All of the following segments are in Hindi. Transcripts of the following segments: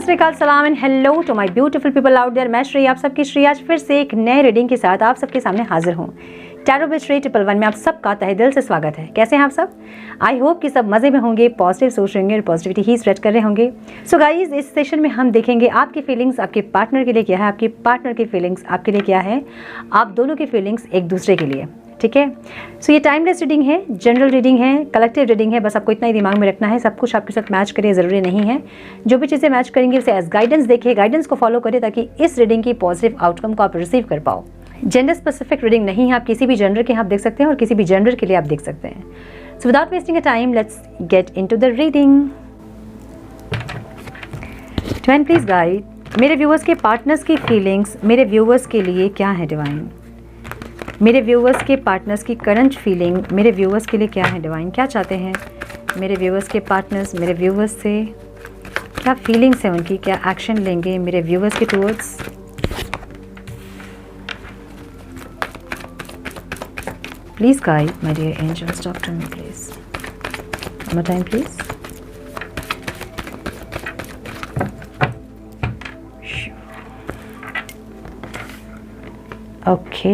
सत श्री अकाल, सलाम and hello to my beautiful people out there. मैं श्री, आप सबकी श्री आज फिर से एक नए रीडिंग के साथ आप सबके सामने हाजिर हूँ। टैरो विद श्री 111 में आप सबका तहे दिल से स्वागत है। कैसे हैं आप सब? आई होप कि सब मज़े में होंगे, पॉजिटिव सोच रहे होंगे और पॉजिटिविटी ही स्प्रेड कर रहे होंगे। सो गाइज, इस सेशन में हम देखेंगे आपकी फीलिंग्स आपके पार्टनर के लिए क्या है, आपके पार्टनर की फीलिंग्स आपके लिए क्या है, आप दोनों की फीलिंग्स एक दूसरे के लिए। ठीक है, सो ये टाइमलेस रीडिंग है, जनरल रीडिंग है, कलेक्टिव रीडिंग है। बस आपको इतना ही दिमाग में रखना है, सब कुछ आपके साथ मैच करे ज़रूरी नहीं है। जो भी चीज़ें मैच करेंगे उसे एज गाइडेंस देखिए, गाइडेंस को फॉलो करिए ताकि इस रीडिंग की पॉजिटिव आउटकम को आप रिसीव कर पाओ। जेंडर स्पेसिफिक रीडिंग नहीं है, आप किसी भी जेंडर के आप देख सकते हैं और किसी भी जेंडर के लिए आप देख सकते हैं। So without wasting a time, let's get into the reading. Divine please guide मेरे व्यूअर्स के पार्टनर्स की फीलिंग्स मेरे व्यूअर्स के लिए क्या है डिवाइन। मेरे व्यूअर्स के पार्टनर्स की करंट फीलिंग मेरे व्यूअर्स के लिए क्या है डिवाइन। क्या चाहते हैं मेरे व्यूअर्स के पार्टनर्स मेरे व्यूअर्स से, क्या फीलिंग्स है उनकी, क्या एक्शन लेंगे मेरे व्यूअर्स के towards. Please guide my dear angels, talk to me please. One more time please. Okay,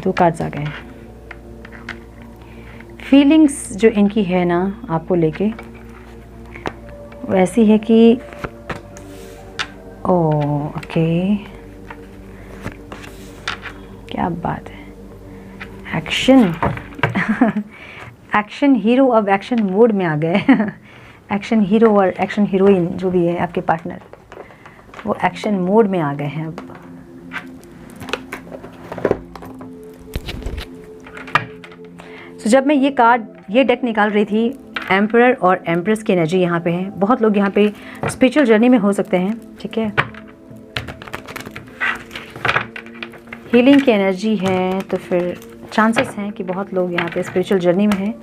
2 cards आ गए। फीलिंग्स जो इनकी है ना आपको लेके, वो ऐसी है कि ओके, क्या बात है। एक्शन एक्शन हीरो अब एक्शन मोड में आ गए। एक्शन हीरो और एक्शन हीरोइन जो भी है आपके पार्टनर, वो एक्शन मोड में आ गए हैं अब। तो जब मैं ये डेक निकाल रही थी, एम्परर और एम्प्रेस की एनर्जी यहाँ पे है। बहुत लोग यहाँ पे स्पिरिचुअल जर्नी में हो सकते हैं। ठीक है, हीलिंग की एनर्जी है, तो फिर चांसेस हैं कि बहुत लोग यहाँ पे स्पिरिचुअल जर्नी में हैं।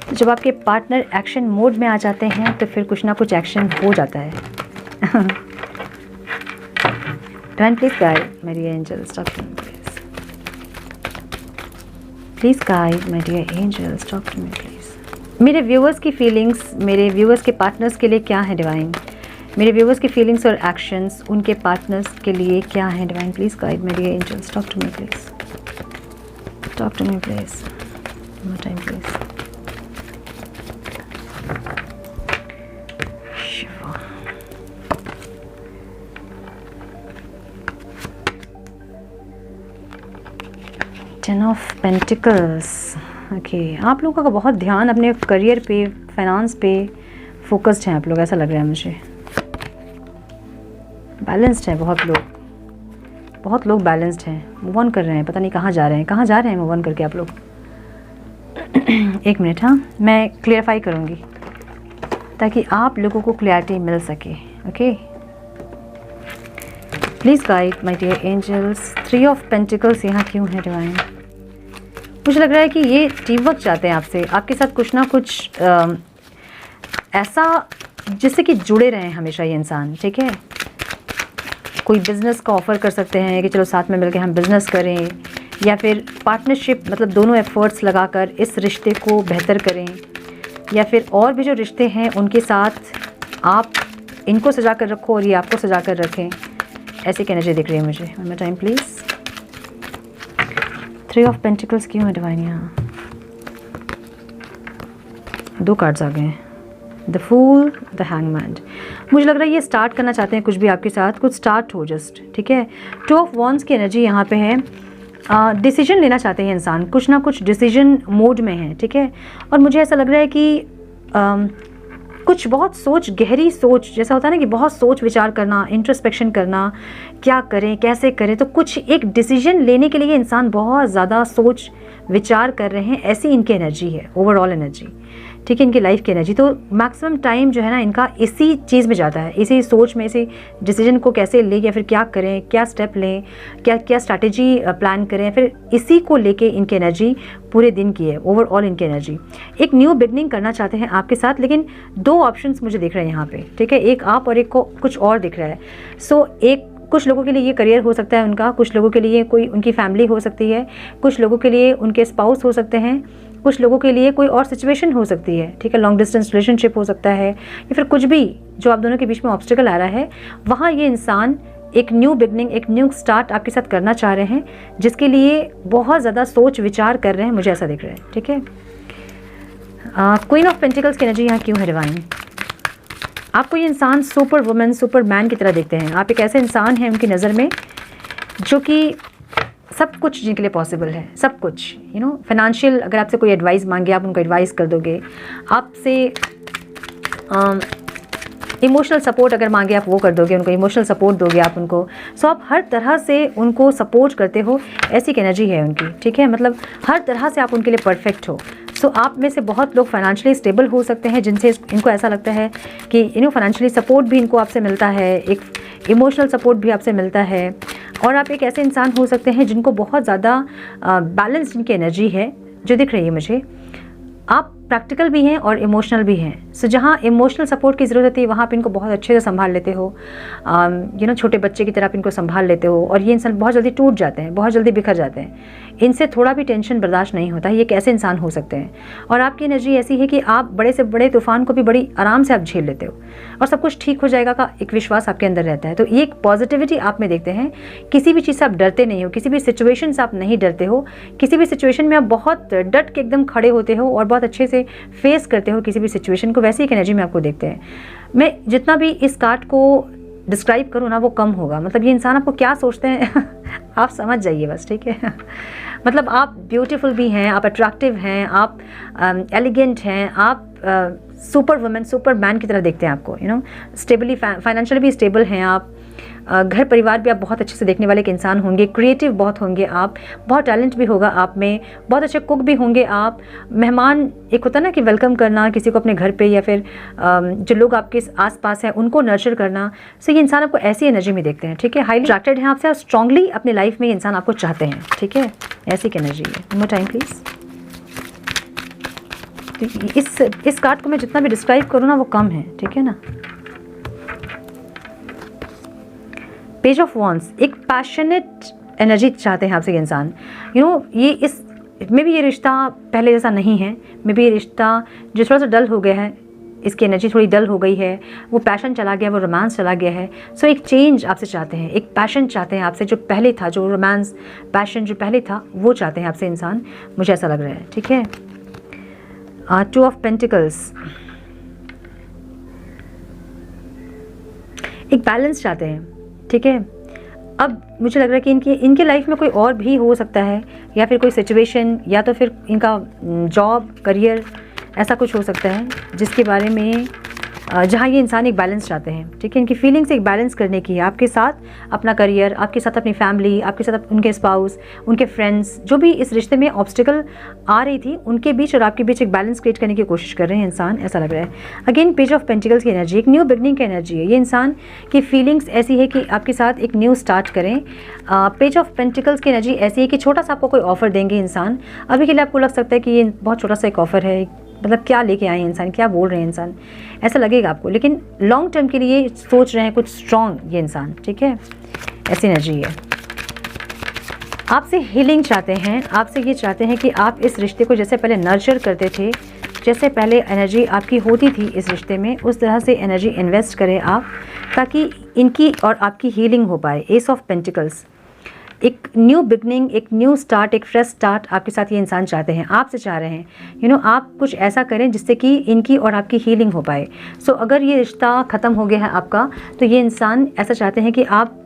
तो जब आपके पार्टनर एक्शन मोड में आ जाते हैं तो फिर कुछ ना कुछ एक्शन हो जाता है। डिवाइन प्लीज गाइड मेरी angels, talk to me please. Please guide my dear angels, talk to me please. मेरे व्यूअर्स की फीलिंग्स मेरे व्यूअर्स के पार्टनर्स के लिए क्या है डिवाइन। मेरे व्यूअर्स की फीलिंग्स और एक्शंस उनके पार्टनर्स के लिए क्या है divine. Please guide my dear angels, talk to me please. Talk to me please. One more time please. Ten of pentacles. Okay, आप लोगों का बहुत ध्यान अपने करियर पे, फाइनेंस पे फोकस्ड हैं आप लोग, ऐसा लग रहा है मुझे। बैलेंस्ड है बहुत लोग बैलेंस्ड हैं, मूव ऑन कर रहे हैं, पता नहीं कहाँ जा रहे हैं मूव ऑन करके आप लोग। एक मिनट, हाँ, मैं क्लियरफाई करूँगी ताकि आप लोगों को क्लैरिटी मिल सके। Okay, please guide my dear angels. 3 of pentacles यहाँ क्यों है डिवाइन। मुझे लग रहा है कि ये टीम वर्क चाहते हैं आपसे, आपके साथ कुछ ना कुछ ऐसा जिससे कि जुड़े रहें हमेशा ये इंसान। ठीक है, कोई बिज़नेस का ऑफ़र कर सकते हैं कि चलो साथ में मिलकर हम बिज़नेस करें, या फिर पार्टनरशिप, मतलब दोनों एफर्ट्स लगाकर इस रिश्ते को बेहतर करें, या फिर और भी जो रिश्ते हैं उनके साथ आप इनको सजा कर रखो और ये आपको सजा कर रखें। ऐसी की एनर्जी दिख रही है मुझे। One more time please. 3 of pentacles क्यों है डिवाइन यहाँ। 2 कार्ड्स आ गए हैं, द फूल, द हैंगमैन। मुझे लग रहा है ये स्टार्ट करना चाहते हैं कुछ भी आपके साथ, कुछ स्टार्ट हो जस्ट। ठीक है, 2 ऑफ वॉन्ड्स की एनर्जी यहाँ पे है। डिसीजन लेना चाहते हैं इंसान, कुछ ना कुछ डिसीजन मोड में है। ठीक है, और मुझे ऐसा लग रहा है कि कुछ बहुत गहरी सोच, जैसा होता है ना कि बहुत सोच विचार करना, इंट्रोस्पेक्शन करना, क्या करें कैसे करें, तो कुछ एक डिसीजन लेने के लिए इंसान बहुत ज़्यादा सोच विचार कर रहे हैं। ऐसी इनकी एनर्जी है, ओवरऑल एनर्जी। ठीक है, इनकी लाइफ की एनर्जी। तो मैक्सिमम टाइम जो है ना इनका इसी चीज़ में जाता है, इसी सोच में, इसी डिसीजन को कैसे लें, या फिर क्या करें, क्या स्टेप लें, क्या स्ट्रैटेजी प्लान करें, फिर इसी को लेके इनकी एनर्जी पूरे दिन की है। ओवरऑल इनकी एनर्जी एक न्यू बिगनिंग करना चाहते हैं आपके साथ, लेकिन 2 ऑप्शंस मुझे दिख रहे हैं यहाँ पे। ठीक है, एक आप और एक को कुछ और दिख रहा है। सो एक कुछ लोगों के लिए ये करियर हो सकता है उनका, कुछ लोगों के लिए कोई उनकी फैमिली हो सकती है, कुछ लोगों के लिए उनके स्पाउस हो सकते हैं, कुछ लोगों के लिए कोई और सिचुएशन हो सकती है, ठीक है, लॉन्ग डिस्टेंस रिलेशनशिप हो सकता है, या फिर कुछ भी जो आप दोनों के बीच में ऑब्स्टिकल आ रहा है, वहाँ ये इंसान एक न्यू बिगनिंग, एक न्यू स्टार्ट आपके साथ करना चाह रहे हैं, जिसके लिए बहुत ज़्यादा सोच विचार कर रहे हैं, मुझे ऐसा दिख रहा है, ठीक है। क्वीन ऑफ पेंटिकल्स की एनर्जी यहाँ क्यों है डिवाइन? आपको ये इंसान सुपर वुमेन, सुपर मैन की तरह देखते हैं। आप एक ऐसे इंसान हैं उनकी नज़र में जो कि सब कुछ जिनके लिए पॉसिबल है, सब कुछ, यू नो, फाइनेंशियल, अगर आपसे कोई एडवाइस मांगे आप उनको एडवाइस कर दोगे, आपसे इमोशनल सपोर्ट अगर मांगे आप वो कर दोगे, उनको इमोशनल सपोर्ट दोगे आप उनको। सो आप हर तरह से उनको सपोर्ट करते हो, ऐसी एक एनर्जी है उनकी, ठीक है, मतलब हर तरह से आप उनके लिए परफेक्ट हो। सो आप में से बहुत लोग फाइनेंशियली स्टेबल हो सकते हैं, जिनसे इनको ऐसा लगता है कि यू नो फाइनेंशियली सपोर्ट भी इनको आपसे मिलता है, एक इमोशनल सपोर्ट भी आपसे मिलता है। और आप एक ऐसे इंसान हो सकते हैं जिनको बहुत ज़्यादा बैलेंस इनकी एनर्जी है जो दिख रही है मुझे। आप प्रैक्टिकल भी हैं और इमोशनल भी हैं। सो जहाँ इमोशनल सपोर्ट की ज़रूरत होती है वहाँ आप इनको बहुत अच्छे से संभाल लेते हो, यू नो, छोटे बच्चे की तरह आप इनको संभाल लेते हो। और ये इंसान बहुत जल्दी टूट जाते हैं, बहुत जल्दी बिखर जाते हैं, इनसे थोड़ा भी टेंशन बर्दाश्त नहीं होता। ये कैसे इंसान हो सकते हैं? और आपकी एनर्जी ऐसी है कि आप बड़े से बड़े तूफान को भी बड़ी आराम से आप झेल लेते हो और सब कुछ ठीक हो जाएगा का एक विश्वास आपके अंदर रहता है। तो ये एक पॉजिटिविटी आप में देखते हैं, किसी भी चीज़ से आप डरते नहीं हो, किसी भी सिचुएशन से आप नहीं डरते हो, किसी भी सिचुएशन में आप बहुत डट के एकदम खड़े होते हो और बहुत अच्छे से फेस करते हो किसी भी सिचुएशन को। वैसी एक एनर्जी में आपको देखते हैं। मैं जितना भी इस कार्ड को डिस्क्राइब करूँ ना वो कम होगा। मतलब ये इंसान आपको क्या सोचते हैं आप समझ जाइए बस, ठीक है। मतलब आप ब्यूटीफुल भी हैं, आप अट्रैक्टिव हैं, आप एलिगेंट हैं, आप सुपर वुमेन, सुपर मैन की तरह देखते हैं आपको, यू नो, स्टेबली फाइनेंशियली भी स्टेबल हैं आप, घर परिवार भी आप बहुत अच्छे से देखने वाले एक इंसान होंगे, क्रिएटिव बहुत होंगे आप, बहुत टैलेंट भी होगा आप में, बहुत अच्छे कुक भी होंगे आप। मेहमान, एक होता है ना कि वेलकम करना किसी को अपने घर पे, या फिर जो लोग आपके आसपास हैं उनको नर्चर करना। सो ये इंसान आपको ऐसी एनर्जी में देखते हैं, ठीक है। हाईली अट्रैक्टेड हैं आपसे और स्ट्रांगली अपनी लाइफ में ये इंसान आपको चाहते हैं, ठीक है। ऐसी एक एनर्जी है। More time please. इस कार्ड को मैं जितना भी डिस्क्राइब करूँ ना वो कम है, ठीक है ना। पेज ऑफ वॉन्ड्स, एक पैशनेट एनर्जी चाहते हैं आपसे ये इंसान, यू नो। ये इस में भी ये रिश्ता पहले जैसा नहीं है, मे भी ये रिश्ता जो थोड़ा सा डल हो गया है, इसकी एनर्जी थोड़ी डल हो गई है, वो पैशन चला गया, वो रोमांस चला गया है। सो एक चेंज आपसे चाहते हैं, एक पैशन चाहते हैं आपसे जो पहले था, जो रोमांस पैशन जो पहले था वो चाहते हैं आपसे इंसान, मुझे ऐसा लग रहा है, ठीक है। 2 ऑफ पेंटिकल्स, एक बैलेंस चाहते हैं, ठीक है। अब मुझे लग रहा है कि इनके लाइफ में कोई और भी हो सकता है, या फिर कोई सिचुएशन, या तो फिर इनका जॉब, करियर, ऐसा कुछ हो सकता है जिसके बारे में जहाँ ये इंसान एक बैलेंस चाहते हैं, ठीक है। इनकी फीलिंग्स एक बैलेंस करने की है आपके साथ, अपना करियर, आपके साथ अपनी फैमिली, आपके साथ उनके स्पाउस, उनके फ्रेंड्स, जो भी इस रिश्ते में ऑब्स्टिकल आ रही थी उनके बीच और आपके बीच एक बैलेंस क्रिएट करने की कोशिश कर रहे हैं इंसान, ऐसा लग रहा है। अगेन पेज ऑफ पेंटिकल्स की एनर्जी, एक न्यू बिगनिंग की एनर्जी है। ये इंसान की फीलिंग्स ऐसी है कि आपके साथ एक न्यू स्टार्ट करें। पेज ऑफ पेंटिकल्स की एनर्जी ऐसी है कि छोटा सा आपको कोई ऑफर देंगे इंसान। अभी के लिए आपको लग सकता है कि ये बहुत छोटा सा एक ऑफर है, मतलब क्या लेके आए इंसान, क्या बोल रहे हैं इंसान, ऐसा लगेगा आपको, लेकिन लॉन्ग टर्म के लिए सोच रहे हैं कुछ स्ट्रॉन्ग ये इंसान, ठीक है। ऐसी एनर्जी है। आपसे हीलिंग चाहते हैं, आपसे ये चाहते हैं कि आप इस रिश्ते को जैसे पहले नर्चर करते थे, जैसे पहले एनर्जी आपकी होती थी इस रिश्ते में, उस तरह से एनर्जी इन्वेस्ट करें आप, ताकि इनकी और आपकी हीलिंग हो पाए। एस ऑफ पेंटिकल्स, एक न्यू बिगनिंग, एक न्यू स्टार्ट, एक फ्रेश स्टार्ट आपके साथ ये इंसान चाहते हैं, आपसे चाह रहे हैं, यू नो, आप कुछ ऐसा करें जिससे कि इनकी और आपकी हीलिंग हो पाए। सो अगर ये रिश्ता ख़त्म हो गया है आपका, तो ये इंसान ऐसा चाहते हैं कि आप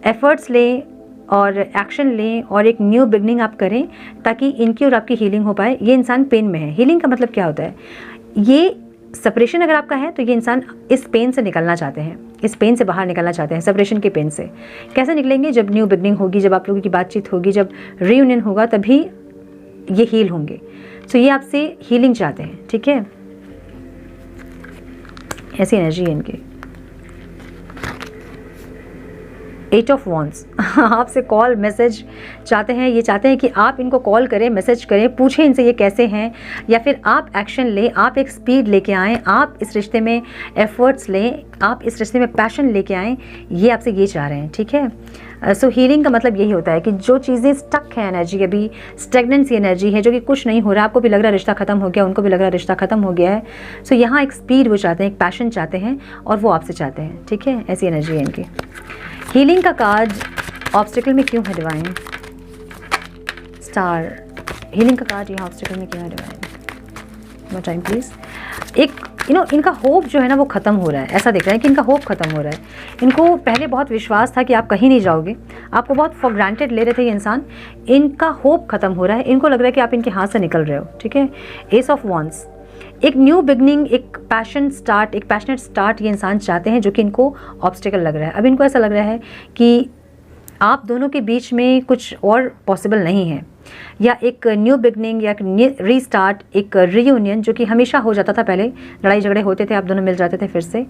एफ़र्ट्स लें और एक्शन लें और एक न्यू बिगनिंग आप करें, ताकि इनकी और आपकी हीलिंग हो पाए। ये इंसान पेन में है। हीलिंग का मतलब क्या होता है? ये सेपरेशन अगर आपका है तो ये इंसान इस पेन से निकलना चाहते हैं, इस पेन से बाहर निकलना चाहते हैं, सेपरेशन के पेन से। कैसे निकलेंगे? जब न्यू बिगनिंग होगी, जब आप लोगों की बातचीत होगी, जब रीयूनियन होगा, तभी ये हील होंगे। सो ये आपसे हीलिंग चाहते हैं, ठीक है। ऐसी एनर्जी है इनकी। 8 ऑफ वॉन्ड्स, आपसे कॉल मैसेज चाहते हैं। ये चाहते हैं कि आप इनको कॉल करें, मैसेज करें, पूछें इनसे ये कैसे हैं, या फिर आप एक्शन लें, आप एक स्पीड लेके आएँ, आप इस रिश्ते में एफर्ट्स लें, आप इस रिश्ते में पैशन लेके आएँ। ये आपसे ये चाह रहे हैं, ठीक है। सो हीलिंग का मतलब यही होता है कि जो चीज़ें स्टक है एनर्जी, अभी स्टेगनेंसी एनर्जी है, जो कि कुछ नहीं हो रहा है, आपको भी लग रहा है रिश्ता खत्म हो गया, उनको भी लग रहा है रिश्ता खत्म हो गया है, सो यहाँ एक स्पीड वो चाहते हैं, एक पैशन चाहते हैं और वो आपसे चाहते हैं, ठीक है, ऐसी एनर्जी है इनकी। हीलिंग का कार्ड ऑब्स्टिकल में क्यों है डिवाइन? स्टार, हीलिंग का कार्ड यहाँ ऑब्स्टिकल में क्यों है डिवाइन? No time please. एक इनका होप जो है ना वो ख़त्म हो रहा है, ऐसा दिख रहा है कि इनका होप ख़त्म हो रहा है। इनको पहले बहुत विश्वास था कि आप कहीं नहीं जाओगे, आपको बहुत फॉर ग्रांटेड ले रहे थे ये इंसान, इनका होप ख़त्म हो रहा है, इनको लग रहा है कि आप इनके हाथ से निकल रहे हो, ठीक है। एस ऑफ वॉन्ड्स, एक न्यू बिगनिंग, एक पैशन स्टार्ट, एक पैशनेट स्टार्ट ये इंसान चाहते हैं, जो कि इनको ऑब्स्टिकल लग रहा है। अब इनको ऐसा लग रहा है कि आप दोनों के बीच में कुछ और पॉसिबल नहीं है, या एक न्यू बिगनिंग या एक रीस्टार्ट, एक रीयूनियन जो कि हमेशा हो जाता था, पहले लड़ाई झगड़े होते थे, आप दोनों मिल जाते थे फिर से,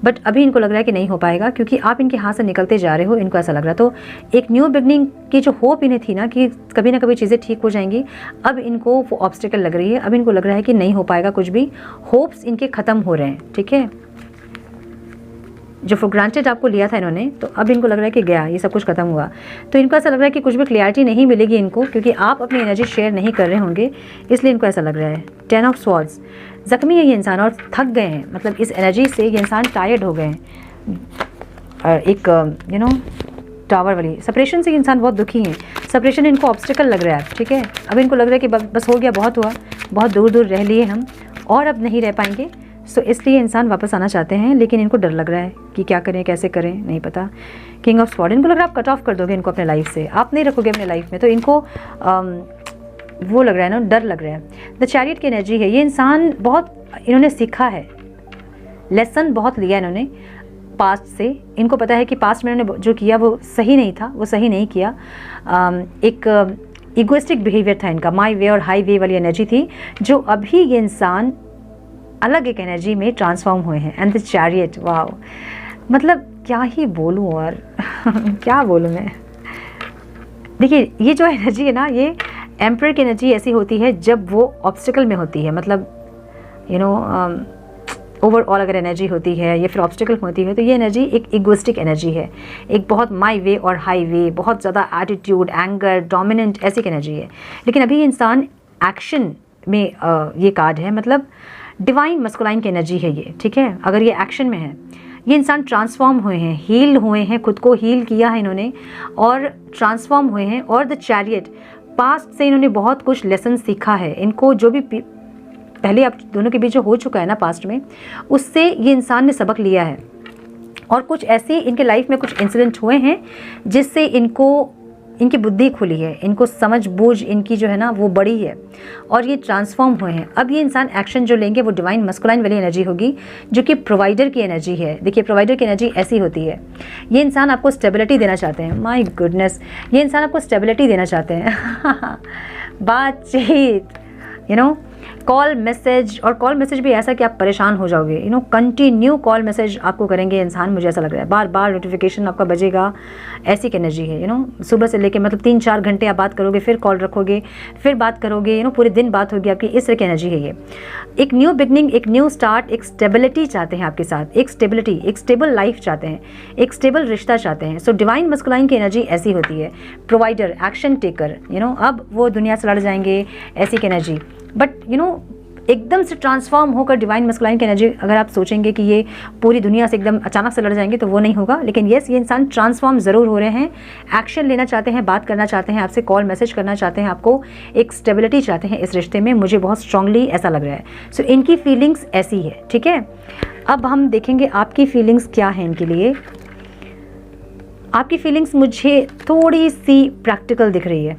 बट अभी इनको लग रहा है कि नहीं हो पाएगा क्योंकि आप इनके हाथ से निकलते जा रहे हो, इनको ऐसा लग रहा है। तो एक न्यू बिगनिंग की जो होप इन्हें थी ना कि कभी ना कभी चीज़ें ठीक हो जाएंगी, अब इनको वो ऑब्स्टिकल लग रही है, अब इनको लग रहा है कि नहीं हो पाएगा कुछ भी, होप्स इनके ख़त्म हो रहे हैं, ठीक है। जो फॉर ग्रांटेड आपको लिया था इन्होंने, तो अब इनको लग रहा है कि गया, ये सब कुछ खत्म हुआ, तो इनको ऐसा लग रहा है कि कुछ भी क्लियरिटी नहीं मिलेगी इनको, क्योंकि आप अपनी एनर्जी शेयर नहीं कर रहे होंगे, इसलिए इनको ऐसा लग रहा है। 10 ऑफ स्वॉर्ड्स, ज़ख्मी है ये इंसान और थक गए हैं, मतलब इस एनर्जी से ये इंसान टायर्ड हो गए हैं। एक टावर वाली सेपरेशन से ये इंसान बहुत दुखी हैं, सेपरेशन इनको ऑब्स्टिकल लग रहा है, ठीक है। अब इनको लग रहा है कि बस हो गया, बहुत हुआ, बहुत दूर दूर रह लिए हम और अब नहीं रह पाएंगे, सो इसलिए इंसान वापस आना चाहते हैं, लेकिन इनको डर लग रहा है कि क्या करें, कैसे करें, नहीं पता। किंग ऑफ स्वॉर्ड, इनको लग रहा है आप कट ऑफ कर दोगे इनको अपने लाइफ से, आप नहीं रखोगे अपने लाइफ में, तो इनको वो लग रहा है ना, डर लग रहा है। द चैरियट की एनर्जी है, ये इंसान बहुत, इन्होंने सीखा है, लेसन बहुत लिया इन्होंने पास्ट से, इनको पता है कि पास्ट में इन्होंने जो किया वो सही नहीं था, वो सही नहीं किया। एक इगोइस्टिक बिहेवियर था इनका, माई वे और हाई वे वाली एनर्जी थी, जो अभी ये इंसान अलग एक एनर्जी में ट्रांसफॉर्म हुए हैं। एंड द चैरियट, वाओ, मतलब क्या ही बोलूँ और क्या बोलूँ मैं। देखिए ये जो एनर्जी है ना, ये एम्परर की एनर्जी ऐसी होती है जब वो ऑब्स्टिकल में होती है, मतलब ओवरऑल अगर एनर्जी होती है या फिर ऑब्स्टिकल होती है, तो ये एनर्जी एक इगोइस्टिक एनर्जी है, एक बहुत माई वे और हाई वे, बहुत ज़्यादा एटीट्यूड, एंगर, डोमिनेंट, ऐसी एनर्जी है। लेकिन अभी इंसान एक्शन में ये कार्ड है, मतलब डिवाइन मस्कुलाइन की एनर्जी है ये, ठीक है। अगर ये एक्शन में है, ये इंसान ट्रांसफॉर्म हुए हैं, हील हुए हैं, खुद को हील किया है इन्होंने और ट्रांसफॉर्म हुए हैं। और द चैरियट, पास्ट से इन्होंने बहुत कुछ लेसन सीखा है, इनको जो भी पहले आप दोनों के बीच जो हो चुका है ना पास्ट में, उससे ये इंसान ने सबक लिया है। और कुछ ऐसे इनके लाइफ में कुछ इंसिडेंट हुए हैं जिससे इनकी बुद्धि खुली है, इनको समझ बूझ इनकी जो है ना वो बड़ी है और ये ट्रांसफॉर्म हुए हैं। अब ये इंसान एक्शन जो लेंगे वो डिवाइन मस्कुलाइन वाली एनर्जी होगी, जो कि प्रोवाइडर की एनर्जी है। देखिए प्रोवाइडर की एनर्जी ऐसी होती है, ये इंसान आपको स्टेबिलिटी देना चाहते हैं, माय गुडनेस, ये इंसान आपको स्टेबिलिटी देना चाहते हैं बातचीत, कॉल मैसेज, और कॉल मैसेज भी ऐसा कि आप परेशान हो जाओगे, कंटिन्यू कॉल मैसेज आपको करेंगे इंसान, मुझे ऐसा लग रहा है, बार बार नोटिफिकेशन आपका बजेगा, ऐसी की एनर्जी है। सुबह से लेके मतलब 3-4 घंटे आप बात करोगे, फिर कॉल रखोगे, फिर बात करोगे, पूरे दिन बात होगी आपकी, इस तरह की एनर्जी है ये। एक न्यू बिगनिंग, एक न्यू स्टार्ट, एक स्टेबिलिटी चाहते हैं आपके साथ, एक स्टेबिलिटी, एक स्टेबल लाइफ चाहते हैं, एक स्टेबल रिश्ता चाहते हैं। सो डिवाइन मस्कुलाइन की एनर्जी ऐसी होती है, प्रोवाइडर, एक्शन टेकर, अब वो दुनिया से लड़ जाएंगे, ऐसी की एनर्जी। बट एकदम से ट्रांसफॉर्म होकर डिवाइन मस्कुलाइन की एनर्जी, अगर आप सोचेंगे कि ये पूरी दुनिया से एकदम अचानक से लड़ जाएंगे तो वो नहीं होगा। लेकिन येस, ये इंसान ट्रांसफॉर्म ज़रूर हो रहे हैं, एक्शन लेना चाहते हैं, बात करना चाहते हैं आपसे, कॉल मैसेज करना चाहते हैं आपको, एक स्टेबिलिटी चाहते हैं इस रिश्ते में, मुझे बहुत स्ट्रांगली ऐसा लग रहा है। सो इनकी फीलिंग्स ऐसी है, ठीक है। अब हम देखेंगे आपकी फीलिंग्स क्या है इनके लिए। आपकी फीलिंग्स मुझे थोड़ी सी प्रैक्टिकल दिख रही है,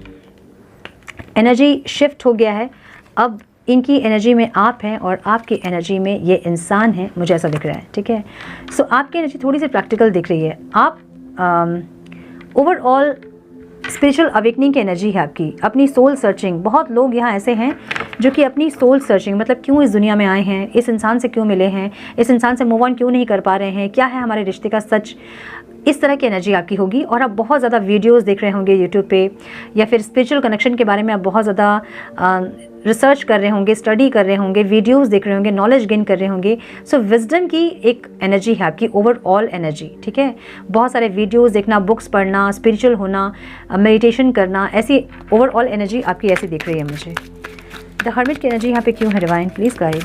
एनर्जी शिफ्ट हो गया है, अब इनकी एनर्जी में आप हैं और आपकी एनर्जी में ये इंसान है, मुझे ऐसा दिख रहा है, ठीक है। सो आपकी एनर्जी थोड़ी सी प्रैक्टिकल दिख रही है, आप ओवरऑल स्पिरिचुअल अवेकनिंग की एनर्जी है आपकी, अपनी सोल सर्चिंग। बहुत लोग यहाँ ऐसे हैं जो कि अपनी सोल सर्चिंग, मतलब क्यों इस दुनिया में आए हैं, इस इंसान से क्यों मिले हैं, इस इंसान से मूव ऑन क्यों नहीं कर पा रहे हैं, क्या है हमारे रिश्ते का सच, इस तरह की एनर्जी आपकी होगी। और आप बहुत ज़्यादा वीडियोस देख रहे होंगे यूट्यूब पे, या फिर स्पिरिचुअल कनेक्शन के बारे में आप बहुत ज़्यादा रिसर्च कर रहे होंगे, स्टडी कर रहे होंगे, वीडियोस देख रहे होंगे, नॉलेज गेन कर रहे होंगे। सो विजडम की एक एनर्जी है आपकी, ओवरऑल एनर्जी, ठीक है। बहुत सारे वीडियोस देखना, बुक्स पढ़ना, स्पिरिचुअल होना, मेडिटेशन करना, ऐसी ओवरऑल एनर्जी आपकी ऐसी दिख रही है मुझे। द हर्मिट की एनर्जी यहाँ पे क्यों है divine, please guide.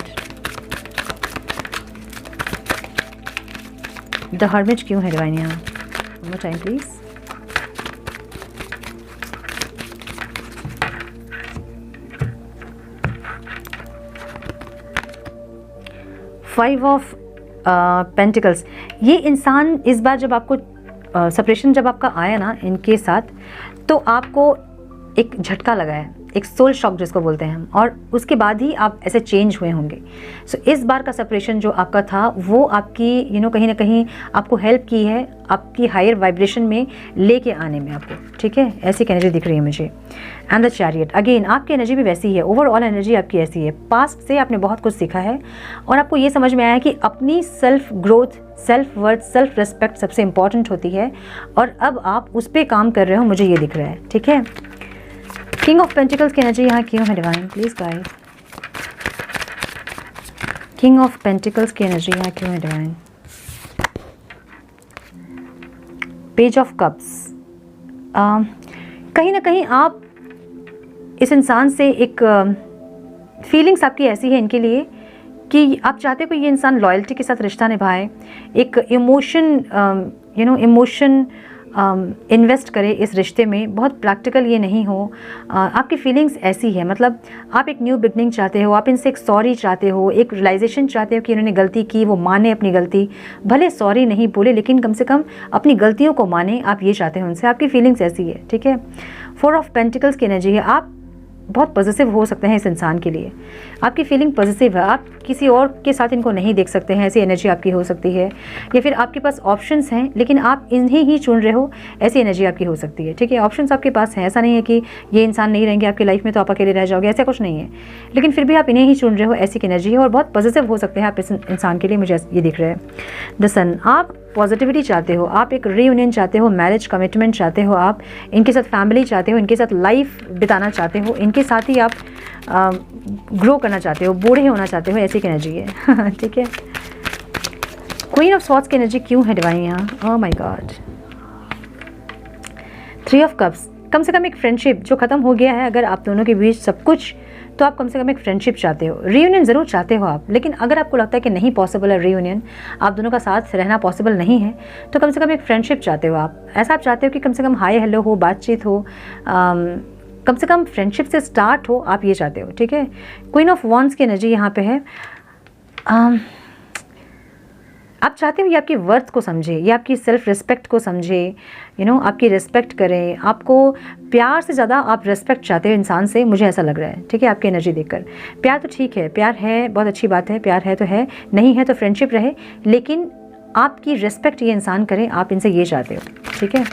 The hermit क्यों है डिवाइन यहाँ, one more time please. Five of pentacles, ये इंसान इस बार जब आपको सेपरेशन जब आपका आया ना इनके साथ, तो आपको एक झटका लगा है, एक सोल शॉक जिसको बोलते हैं हम, और उसके बाद ही आप ऐसे चेंज हुए होंगे। सो इस बार का सेपरेशन जो आपका था वो आपकी कहीं ना कहीं आपको हेल्प की है आपकी हायर वाइब्रेशन में लेके आने में आपको, ठीक है। ऐसी एनर्जी दिख रही है मुझे। एंड द चैरियट, अगेन आपकी एनर्जी भी वैसी ही है, ओवरऑल एनर्जी आपकी ऐसी है। पास्ट से आपने बहुत कुछ सीखा है और आपको ये समझ में आया है कि अपनी self growth, self worth, self respect सबसे इंपॉर्टेंट होती है, और अब आप उस पर काम कर रहे हो, मुझे ये दिख रहा है, ठीक है। किंग ऑफ पेंटिकल्स की एनर्जी यहाँ क्यों है divine, please guide. King of pentacles की एनर्जी यहाँ क्यों है डिवाइन। पेज ऑफ कप्स, कहीं ना कहीं आप इस इंसान से एक फीलिंग्स आपकी ऐसी है इनके लिए कि आप चाहते हो कि ये इंसान लॉयल्टी के साथ रिश्ता निभाए, एक इमोशन इन्वेस्ट करे इस रिश्ते में, बहुत प्रैक्टिकल ये नहीं हो। आपकी फीलिंग्स ऐसी है, मतलब आप एक न्यू बिगनिंग चाहते हो, आप इनसे एक सॉरी चाहते हो, एक रियलाइजेशन चाहते हो कि इन्होंने गलती की, वो माने अपनी गलती, भले सॉरी नहीं बोले लेकिन कम से कम अपनी गलतियों को माने, आप ये चाहते हो उनसे। आपकी फीलिंग्स ऐसी है, ठीक है। फोर ऑफ पेंटिकल्स की एनर्जी है, आप बहुत पॉजिटिव हो सकते हैं इस इंसान के लिए, आपकी फीलिंग पॉजिटिव है, आप किसी और के साथ इनको नहीं देख सकते हैं, ऐसी एनर्जी आपकी हो सकती है। या फिर आपके पास ऑप्शंस हैं लेकिन आप इन्हें ही चुन रहे हो, ऐसी एनर्जी आपकी हो सकती है, ठीक है। ऑप्शंस आपके पास हैं, ऐसा नहीं है कि ये इंसान नहीं रहेंगे आपकी लाइफ में तो आप अकेले रह जाओगे, ऐसा कुछ नहीं है, लेकिन फिर भी आप इन्हें ही चुन रहे हो, ऐसी एनर्जी है। और बहुत पॉजिटिव हो सकते हैं आप इस इंसान के लिए, मुझे ये दिख रहा है। द सन, आप पॉजिटिविटी चाहते हो, आप एक रीयूनियन चाहते हो, मैरिज कमिटमेंट चाहते हो, आप इनके साथ फैमिली चाहते हो, इनके साथ लाइफ बिताना चाहते हो, इनके साथ ही आप ग्रो करना चाहते हो, बूढ़े होना चाहते हो, ऐसी एनर्जी है ठीक है। क्वीन ऑफ स्वॉर्ड्स की एनर्जी क्यों है डिवाइन यहाँ, oh my god. Three of cups, कम से कम एक फ्रेंडशिप जो ख़त्म हो गया है, अगर आप दोनों के बीच सब कुछ, तो आप कम से कम एक फ्रेंडशिप चाहते हो, रीयूनियन ज़रूर चाहते हो आप, लेकिन अगर आपको लगता है कि नहीं पॉसिबल है रीयूनियन, आप दोनों का साथ रहना पॉसिबल नहीं है, तो कम से कम एक फ्रेंडशिप चाहते हो आप। ऐसा आप चाहते हो कि कम से कम हाय हेलो हो, बातचीत हो, कम से कम फ्रेंडशिप से स्टार्ट हो, आप ये चाहते हो, ठीक है। क्वीन ऑफ वॉन्ड्स की एनर्जी यहाँ पे है। आप चाहते हो ये आपकी वर्थ को समझे, ये आपकी सेल्फ रिस्पेक्ट को समझे, आपकी रिस्पेक्ट करें, आपको प्यार से ज़्यादा आप रिस्पेक्ट चाहते हो इंसान से, मुझे ऐसा लग रहा है, ठीक है। आपकी एनर्जी देखकर प्यार तो ठीक है, प्यार है, बहुत अच्छी बात है, प्यार है तो है, नहीं है तो फ्रेंडशिप रहे, लेकिन आपकी रिस्पेक्ट ये इंसान करें, आप इनसे ये चाहते हो, ठीक है।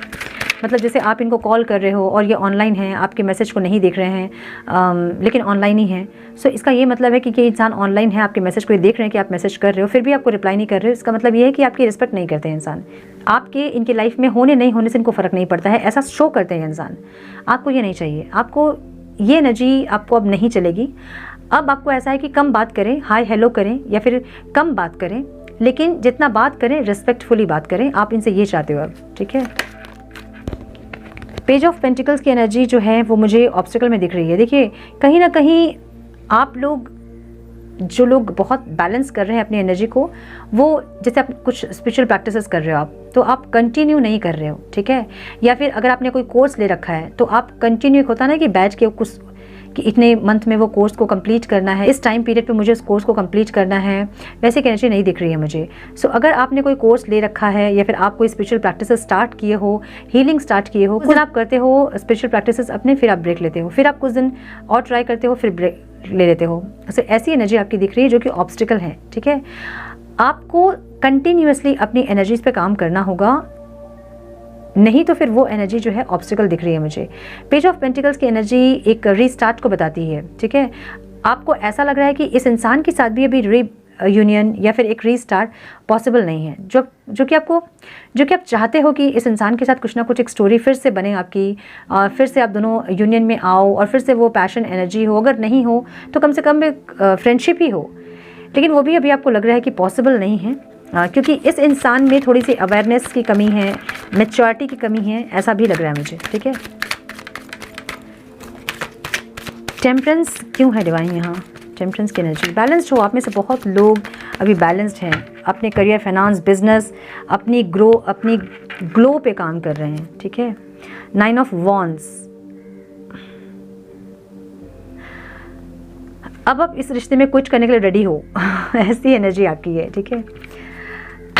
मतलब जैसे आप इनको कॉल कर रहे हो और ये ऑनलाइन हैं, आपके मैसेज को नहीं देख रहे हैं, लेकिन ऑनलाइन ही हैं। सो इसका ये मतलब है कि ये इंसान ऑनलाइन है, आपके मैसेज को ये देख रहे हैं कि आप मैसेज कर रहे हो, फिर भी आपको रिप्लाई नहीं कर रहे हो, इसका मतलब ये है कि आपकी रिस्पेक्ट नहीं करते हैं इंसान। आपके इनके लाइफ में होने नहीं होने से इनको फ़र्क नहीं पड़ता है, ऐसा शो करते हैं इंसान। आपको ये नहीं चाहिए, आपको ये एनर्जी आपको अब नहीं चलेगी। अब आपको ऐसा है कि कम बात करें, हाय हेलो करें, या फिर कम बात करें, लेकिन जितना बात करें रिस्पेक्टफुली बात करें, आप इनसे ये चाहते हो अब, ठीक है। पेज ऑफ पेंटिकल्स की एनर्जी जो है वो मुझे ऑब्स्टिकल में दिख रही है। देखिए कहीं ना कहीं आप लोग, जो लोग बहुत बैलेंस कर रहे हैं अपनी एनर्जी को, वो जैसे आप कुछ स्पिरिचुअल प्रैक्टिसेस कर रहे हो आप, तो आप कंटिन्यू नहीं कर रहे हो, ठीक है। या फिर अगर आपने कोई कोर्स ले रखा है तो आप कंटिन्यू, होता ना कि बैच के कुछ कि इतने मंथ में वो कोर्स को कंप्लीट करना है, इस टाइम पीरियड पे मुझे उस कोर्स को कंप्लीट करना है, वैसे की एनर्जी नहीं दिख रही है मुझे। सो अगर आपने कोई कोर्स ले रखा है या फिर आप कोई स्पिरिचुअल प्रैक्टिसेस स्टार्ट किए हो, हीलिंग स्टार्ट किए हो, कुछ आप करते हो स्पिरिचुअल प्रैक्टिसेस अपने, फिर आप ब्रेक लेते हो, फिर आप कुछ दिन और ट्राई करते हो, फिर ब्रेक ले लेते हो। सो ऐसी एनर्जी आपकी दिख रही है जो कि ऑब्स्टिकल है, ठीक है। आपको कंटिन्यूअसली अपनी एनर्जीज पे काम करना होगा, नहीं तो फिर वो एनर्जी जो है ऑब्स्टिकल दिख रही है मुझे। पेज ऑफ पेंटिकल्स की एनर्जी एक रीस्टार्ट को बताती है, ठीक है। आपको ऐसा लग रहा है कि इस इंसान के साथ भी अभी यूनियन या फिर एक रीस्टार्ट पॉसिबल नहीं है। जो कि आप चाहते हो कि इस इंसान के साथ कुछ ना कुछ एक स्टोरी फिर से बने आपकी, फिर से आप दोनों यूनियन में आओ और फिर से वो पैशन एनर्जी हो, अगर नहीं हो तो कम से कम एक फ्रेंडशिप ही हो, लेकिन वो भी अभी आपको लग रहा है कि पॉसिबल नहीं है, क्योंकि इस इंसान में थोड़ी सी अवेयरनेस की कमी है, मैच्योरिटी की कमी है, ऐसा भी लग रहा है मुझे। ठीक है, टेम्परेंस क्यों है डिवाइन यहाँ? टेम्परेंस की एनर्जी, बैलेंस्ड हो। आप में से बहुत लोग अभी बैलेंस्ड हैं, अपने करियर, फाइनेंस, बिजनेस, अपनी ग्लो पे काम कर रहे हैं। ठीक है, 9 ऑफ वॉन्ड्स। अब आप इस रिश्ते में कुछ करने के लिए रेडी हो ऐसी एनर्जी आपकी है। ठीक है,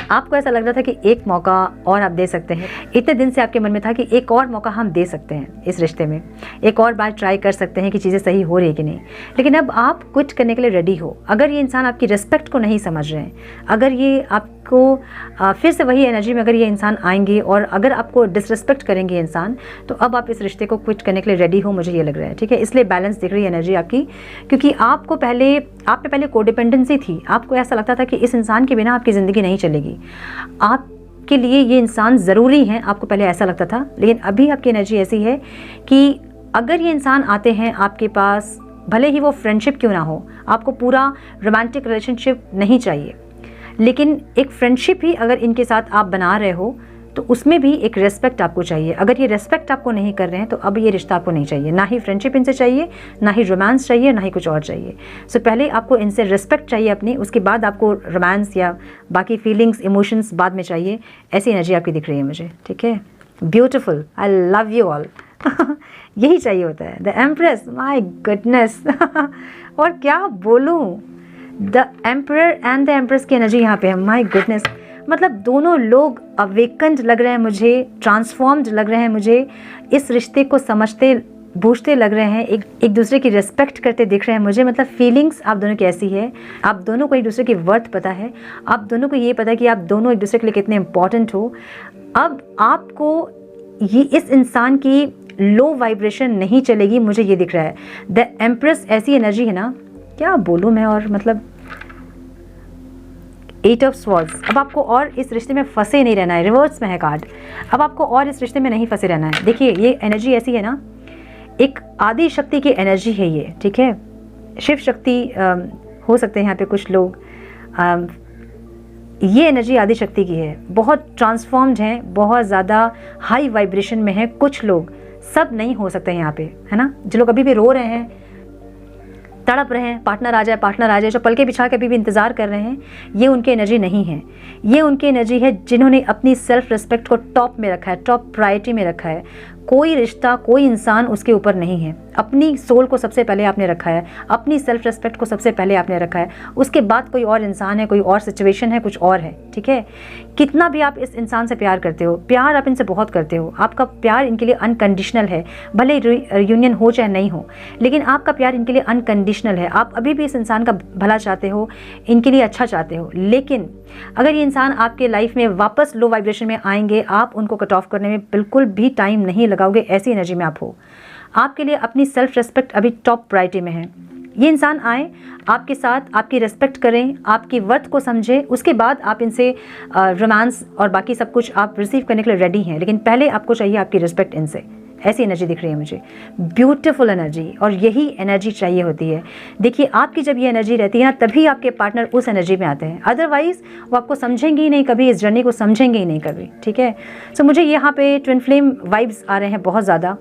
आपको ऐसा लग रहा था कि एक मौका और आप दे सकते हैं, इतने दिन से आपके मन में था कि एक और मौका हम दे सकते हैं इस रिश्ते में, एक और बार ट्राई कर सकते हैं कि चीज़ें सही हो रही है कि नहीं, लेकिन अब आप कुछ करने के लिए रेडी हो। अगर ये इंसान आपकी रिस्पेक्ट को नहीं समझ रहे हैं, अगर ये आपको फिर से वही एनर्जी में अगर ये इंसान आएंगे और अगर आपको डिसरिस्पेक्ट करेंगे इंसान, तो अब आप इस रिश्ते को क्विट करने के लिए रेडी हो, मुझे ये लग रहा है। ठीक है, इसलिए बैलेंस दिख रही है एनर्जी आपकी, क्योंकि आप पे पहले कोडिपेंडेंसी थी। आपको ऐसा लगता था कि इस इंसान के बिना आपकी ज़िंदगी नहीं चलेगी, आपके लिए ये इंसान ज़रूरी है, आपको पहले ऐसा लगता था। लेकिन अभी आपकी एनर्जी ऐसी है कि अगर ये इंसान आते हैं आपके पास, भले ही वो फ्रेंडशिप क्यों ना हो, आपको पूरा रोमांटिक रिलेशनशिप नहीं चाहिए, लेकिन एक फ्रेंडशिप ही अगर इनके साथ आप बना रहे हो तो उसमें भी एक रेस्पेक्ट आपको चाहिए। अगर ये रेस्पेक्ट आपको नहीं कर रहे हैं तो अब ये रिश्ता आपको नहीं चाहिए, ना ही फ्रेंडशिप इनसे चाहिए, ना ही रोमांस चाहिए, ना ही कुछ और चाहिए। सो पहले आपको इनसे रेस्पेक्ट चाहिए अपनी, उसके बाद आपको रोमांस या बाकी फीलिंग्स, इमोशंस बाद में चाहिए। ऐसी एनर्जी आपकी दिख रही है मुझे। ठीक है, beautiful, I love you all यही चाहिए होता है। द एम्प्रेस, माई गुडनेस और क्या बोलूँ, the emperor and the empress की एनर्जी यहाँ पे है। माई गुडनेस, मतलब दोनों लोग अवेकन्ड लग रहे हैं मुझे, ट्रांसफॉर्म्ड लग रहे हैं मुझे, इस रिश्ते को समझते बूझते लग रहे हैं, एक दूसरे की रिस्पेक्ट करते दिख रहे हैं मुझे। मतलब फीलिंग्स आप दोनों की ऐसी है, आप दोनों को एक दूसरे की वर्थ पता है, आप दोनों को ये पता है कि आप दोनों एक दूसरे के लिए कितने इंपॉर्टेंट हो। अब आपको ये इस इंसान की लो वाइब्रेशन नहीं चलेगी, मुझे ये दिख रहा है। द एम्प्रेस ऐसी एनर्जी है ना, क्या बोलूँ मैं, और मतलब 8 ऑफ स्वॉर्ड्स। अब आपको और इस रिश्ते में फंसे नहीं रहना है, रिवर्स में है कार्ड। अब आपको और इस रिश्ते में नहीं फंसे रहना है। देखिए ये एनर्जी ऐसी है ना, एक आदि शक्ति की एनर्जी है ये। ठीक है, शिव शक्ति हो सकते हैं यहाँ पे कुछ लोग, ये एनर्जी आदि शक्ति की है, बहुत ट्रांसफॉर्म्ड हैं, बहुत ज़्यादा हाई वाइब्रेशन में है कुछ लोग, सब नहीं हो सकते हैं यहाँ पे, है ना। जो लोग अभी भी रो रहे हैं, तड़प रहे हैं, पार्टनर आ जाए, जो पलके बिछा के अभी भी इंतज़ार कर रहे हैं, ये उनकी एनर्जी नहीं है। ये उनकी एनर्जी है जिन्होंने अपनी सेल्फ रिस्पेक्ट को टॉप में रखा है, टॉप प्रायोरिटी में रखा है। कोई रिश्ता, कोई इंसान उसके ऊपर नहीं है। अपनी सोल को सबसे पहले आपने रखा है, अपनी सेल्फ रिस्पेक्ट को सबसे पहले आपने रखा है, उसके बाद कोई और इंसान है, कोई और सिचुएशन है, कुछ और है। ठीक है, कितना भी आप इस इंसान से प्यार करते हो, प्यार आप इनसे बहुत करते हो, आपका प्यार इनके लिए अनकंडीशनल है, भले यूनियन हो चाहे नहीं हो, लेकिन आपका प्यार इनके लिए अनकंडीशनल है। आप अभी भी इस इंसान का भला चाहते हो, इनके लिए अच्छा चाहते हो, लेकिन अगर ये इंसान आपके लाइफ में वापस लो वाइब्रेशन में आएंगे, आप उनको कट ऑफ करने में बिल्कुल भी टाइम नहीं लगाओगे। ऐसी एनर्जी में आप हो, आपके लिए अपनी सेल्फ रिस्पेक्ट अभी टॉप प्रायोरिटी में है। ये इंसान आए, आपके साथ आपकी रिस्पेक्ट करें, आपकी वर्थ को समझे, उसके बाद आप इनसे रोमांस और बाकी सब कुछ आप रिसीव करने के लिए रेडी हैं, लेकिन पहले आपको चाहिए आपकी रिस्पेक्ट इनसे। ऐसी एनर्जी दिख रही है मुझे, ब्यूटीफुल एनर्जी, और यही एनर्जी चाहिए होती है। देखिए आपकी जब ये एनर्जी रहती है ना, तभी आपके पार्टनर उस एनर्जी में आते हैं, अदरवाइज वो आपको समझेंगे ही नहीं कभी, इस जर्नी को समझेंगे ही नहीं कभी। ठीक है, सो मुझे यहाँ पे ट्विन फ्लेम वाइब्स आ रहे हैं बहुत ज़्यादा।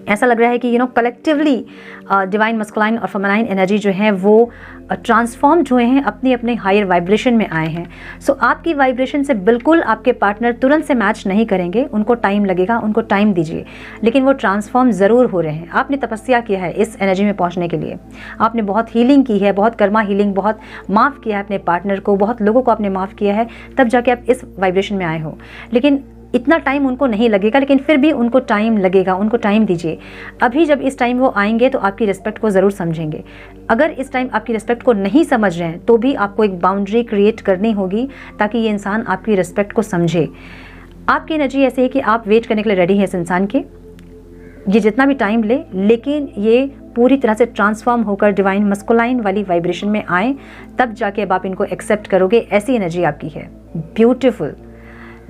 ऐसा लग रहा है कि कलेक्टिवली डिवाइन मस्कुलाइन और फेमिनाइन एनर्जी जो है वो ट्रांसफॉर्म्ड हुए हैं, अपनी अपने हायर वाइब्रेशन में आए हैं। सो आपकी वाइब्रेशन से बिल्कुल आपके पार्टनर तुरंत से मैच नहीं करेंगे, उनको टाइम लगेगा, उनको टाइम दीजिए, लेकिन वो ट्रांसफॉर्म ज़रूर हो रहे हैं। आपने तपस्या किया है इस एनर्जी में पहुंचने के लिए, आपने बहुत हीलिंग की है, बहुत कर्मा हीलिंग, बहुत माफ़ किया है अपने पार्टनर को, बहुत लोगों को आपने माफ़ किया है, तब जाके आप इस वाइब्रेशन में आए हो। लेकिन इतना टाइम उनको नहीं लगेगा, लेकिन फिर भी उनको टाइम लगेगा, उनको टाइम दीजिए। अभी जब इस टाइम वो आएंगे तो आपकी रिस्पेक्ट को ज़रूर समझेंगे। अगर इस टाइम आपकी रिस्पेक्ट को नहीं समझ रहे हैं तो भी आपको एक बाउंड्री क्रिएट करनी होगी ताकि ये इंसान आपकी रिस्पेक्ट को समझे। आपकी एनर्जी ऐसे है कि आप वेट करने के लिए रेडी है इस इंसान के, ये जितना भी टाइम ले, लेकिन ये पूरी तरह से ट्रांसफॉर्म होकर डिवाइन मस्कुलाइन वाली वाइब्रेशन में आए, तब जाके अब आप इनको एक्सेप्ट करोगे। ऐसी एनर्जी आपकी है। Beautiful,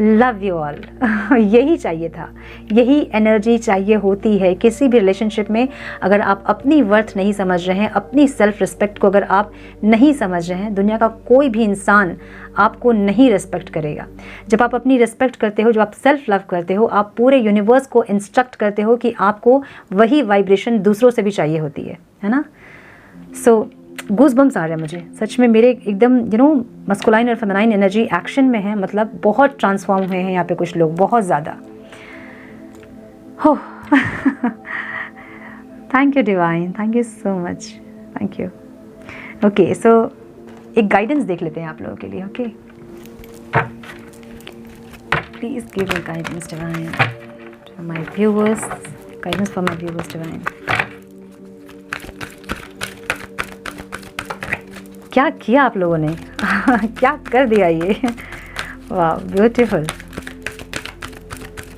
love you all. यही चाहिए था, यही एनर्जी चाहिए होती है किसी भी रिलेशनशिप में। अगर आप अपनी वर्थ नहीं समझ रहे हैं, अपनी सेल्फ रिस्पेक्ट को अगर आप नहीं समझ रहे हैं, दुनिया का कोई भी इंसान आपको नहीं रिस्पेक्ट करेगा। जब आप अपनी रिस्पेक्ट करते हो, जब आप सेल्फ लव करते हो, आप पूरे यूनिवर्स को इंस्ट्रक्ट करते हो कि आपको वही वाइब्रेशन दूसरों से भी चाहिए होती है ना। सो गूज़बम्स आ रहे हैं मुझे सच में। मेरे एकदम मस्कुलाइन और फेमिनाइन एनर्जी एक्शन में है, मतलब बहुत ट्रांसफॉर्म हुए हैं यहाँ पे कुछ लोग, बहुत ज़्यादा। हो thank you divine, thank you so much, thank you. Okay, so एक गाइडेंस देख लेते हैं आप लोगों के लिए। Okay, please give me guidance divine to my viewers, guidance for my viewers divine. क्या किया आप लोगों ने क्या कर दिया ये। वाह, beautiful.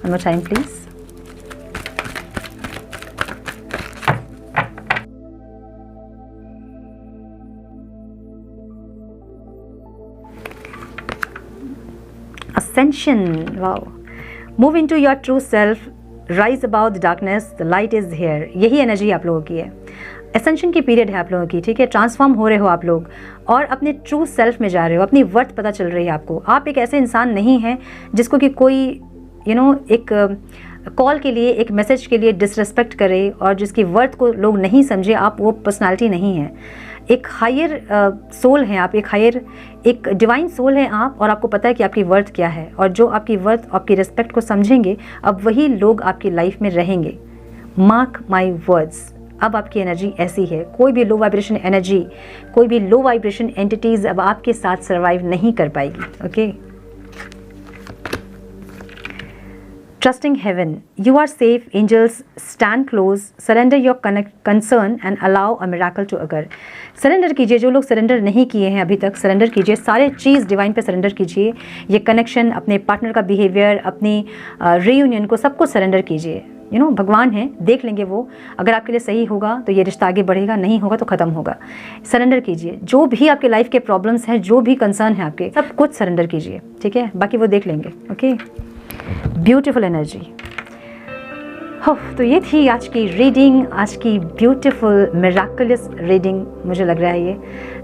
One more time please. Ascension, wow. Move into your true self, rise above the darkness, the light is here. यही एनर्जी आप लोगों की है। एसेंशन की पीरियड है आप लोगों की, ठीक है। ट्रांसफॉर्म हो रहे हो आप लोग और अपने ट्रू सेल्फ में जा रहे हो, अपनी वर्थ पता चल रही है आपको। आप एक ऐसे इंसान नहीं हैं जिसको कि कोई एक कॉल के लिए, एक मैसेज के लिए डिसरिस्पेक्ट करे और जिसकी वर्थ को लोग नहीं समझे। आप वो पर्सनालिटी नहीं है। एक हायर सोल हैं आप, एक डिवाइन सोल हैं आप, और आपको पता है कि आपकी वर्थ क्या है। और जो आपकी वर्थ, आपकी रिस्पेक्ट को समझेंगे, अब वही लोग आपकी लाइफ में रहेंगे। Mark my words. अब आपकी एनर्जी ऐसी है, कोई भी लो वाइब्रेशन एनर्जी, कोई भी लो वाइब्रेशन एंटिटीज अब आपके साथ सर्वाइव नहीं कर पाएगी। Okay, trusting heaven, you are safe, angels stand close, surrender your concern and allow a miracle to occur. Surrender कीजिए, जो लोग सरेंडर नहीं किए हैं अभी तक, सरेंडर कीजिए, सारे चीज़ डिवाइन पे सरेंडर कीजिए। ये कनेक्शन, अपने पार्टनर का बिहेवियर, अपनी रीयूनियन को, सबको सरेंडर कीजिए। भगवान है, देख लेंगे वो। अगर आपके लिए सही होगा तो ये रिश्ता आगे बढ़ेगा, नहीं होगा तो ख़त्म होगा। सरेंडर कीजिए, जो भी आपके लाइफ के प्रॉब्लम्स हैं, जो भी कंसर्न है आपके, सब कुछ सरेंडर कीजिए, ठीक है। बाकी वो देख लेंगे। Okay, beautiful energy. हो, तो ये थी आज की रीडिंग, आज की ब्यूटीफुल मिरेकलस रीडिंग मुझे लग रहा है ये।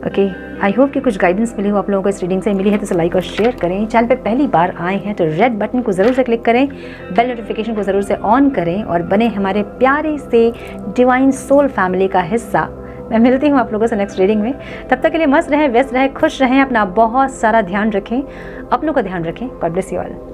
ओके, आई होप कि कुछ गाइडेंस मिली हो आप लोगों को इस रीडिंग से। मिली है तो इसे लाइक और शेयर करें। चैनल पे पहली बार आए हैं तो रेड बटन को ज़रूर से क्लिक करें, बेल नोटिफिकेशन को ज़रूर से ऑन करें और बने हमारे प्यारे से डिवाइन सोल फैमिली का हिस्सा। मैं मिलती हूँ आप लोगों से नेक्स्ट रीडिंग में। तब तक के लिए मस्त रहें, व्यस्त रहें, खुश रहें, अपना बहुत सारा ध्यान रखें, अपनों का ध्यान रखें। God bless you all.